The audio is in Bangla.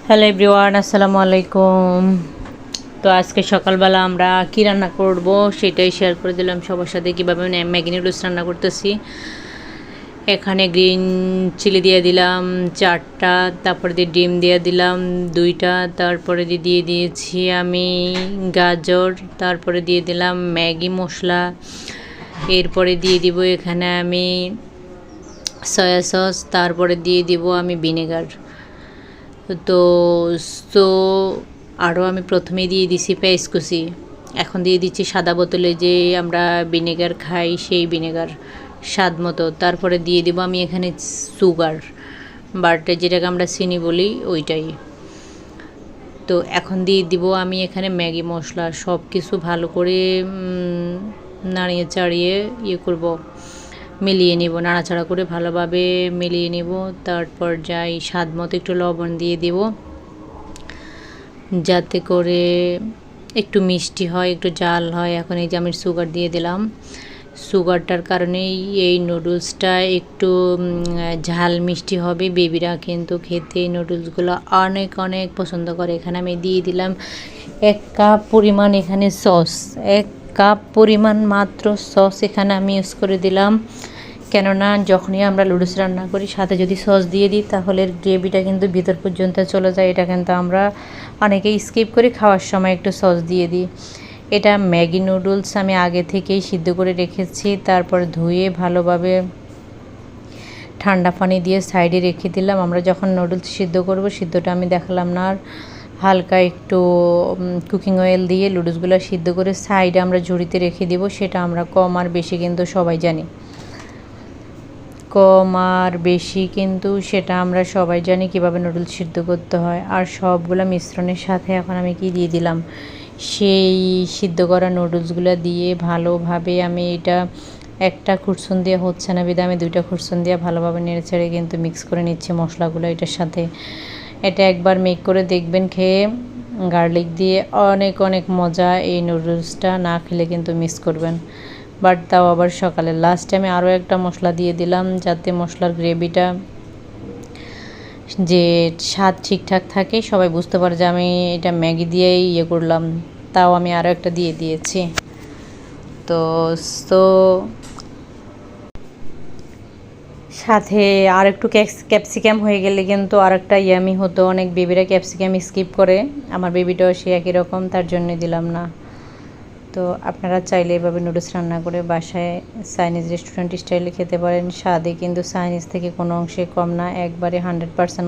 হ্যালো এভরিওয়ান, আসসালামু আলাইকুম। তো আজকে সকালবেলা আমরা কি রান্না করব সেটাই শেয়ার করে দিলাম সবার সাথে, কীভাবে ম্যাগি নুডলস রান্না করতেছি। এখানে গ্রিন চিলি দিয়ে দিলাম 4টা, তারপরে দিয়ে ডিম দিয়ে দিলাম 2টা, তারপরে দিয়ে দিয়েছি আমি গাজর, তারপরে দিয়ে দিলাম ম্যাগি মশলা, এরপরে দিয়ে দিব এখানে আমি সয়া সস, তারপরে দিয়ে দিব আমি ভিনেগার। তো তো আরও আমি প্রথমেই দিয়ে দিছি পেঁয়াজ কুচি, এখন দিয়ে দিচ্ছি সাদা বোতলে যে আমরা ভিনেগার খাই সেই ভিনেগার স্বাদ মতো। তারপরে দিয়ে দেবো আমি এখানে সুগার, বাট যেটাকে আমরা চিনি বলি ওইটাই। তো এখন দিয়ে দিব আমি এখানে ম্যাগি মশলা, সব কিছু ভালো করে নাড়িয়ে চাড়িয়ে করব, মিলিয়ে নিব, নাড়াচাড়া করে ভালোভাবে মিলিয়ে নিব। তারপর যাই স্বাদ মতো একটু লবণ দিয়ে দিব, যাতে করে একটু মিষ্টি হয়, একটু জাল হয়। এখন এই যে আমি সুগার দিয়ে দিলাম, সুগারটার কারণেই এই নুডলসটা একটু ঝাল মিষ্টি হবে। বেবিরা কিন্তু খেতে এই নুডলসগুলো অনেক অনেক পছন্দ করে। এখানে আমি দিয়ে দিলাম 1 কাপ পরিমাণ এখানে সস, 1 কাপ পরিমাণ মাত্র সস এখানে আমি ইউজ করে দিলাম। কেননা যখনই আমরা নুডলস রান্না করি সাথে যদি সস দিয়ে দিই তাহলে গ্রেভিটা কিন্তু ভিতর পর্যন্ত চলে যায়। এটা কিন্তু আমরা অনেকেই স্কিপ করে খাওয়ার সময় একটু সস দিয়ে দিই। এটা ম্যাগি নুডলস আমি আগে থেকেই সিদ্ধ করে রেখেছি, তারপর ধুয়ে ভালোভাবে ঠান্ডা পানি দিয়ে সাইডে রেখে দিলাম। আমরা যখন নুডলস সিদ্ধ করব, সিদ্ধটা আমি দেখালাম না, আর হালকা একটু কুকিং অয়েল দিয়ে নুডলসগুলো সিদ্ধ করে সাইডে আমরা ঝুড়িতে রেখে দিব। সেটা আমরা কম আর বেশি কিন্তু সবাই জানি, কম আর বেশি কিন্তু সেটা আমরা সবাই জানি কীভাবে নুডলস সিদ্ধ করতে হয়। আর সবগুলো মিশ্রণের সাথে এখন আমি কি দিয়ে দিলাম, সেই সিদ্ধ করা নুডলসগুলো দিয়ে ভালোভাবে আমি এটা একটা খুরসুন দিয়ে হচ্ছে না বিধে আমি 2টা খুরসুন দিয়ে ভালোভাবে নেড়েচেড়ে কিন্তু মিক্স করে নিচ্ছি মশলাগুলো এটার সাথে। এটা একবার মেক করে দেখবেন, খেয়ে গার্লিক দিয়ে অনেক অনেক মজা। এই নুডলসটা না খেলে কিন্তু মিস করবেন। বাট তাও আবার সকালে লাস্টে আমি আরও একটা মশলা দিয়ে দিলাম, যাতে মশলার গ্রেভিটা যে স্বাদ ঠিকঠাক থাকে, সবাই বুঝতে পারে যে আমি এটা ম্যাগি দিয়েই করলাম। তাও আমি আরও একটা দিয়ে দিয়েছি। তো সাথে আর একটু ক্যাপসিকাম হয়ে গেলে কিন্তু আর একটা ইয়ামি হতো। অনেক বেবিরা ক্যাপসিকাম স্কিপ করে, আমার বেবিটাও সে একই রকম, তার জন্য দিলাম না। তো আপনারা চাইলে এভাবে নুডলস রান্না করে বাসায় চাইনিজ রেস্টুরেন্ট স্টাইলে খেতে পারেন। স্বাদে কিন্তু চাইনিজ থেকে কোনো অংশে কম না, একবারে 100%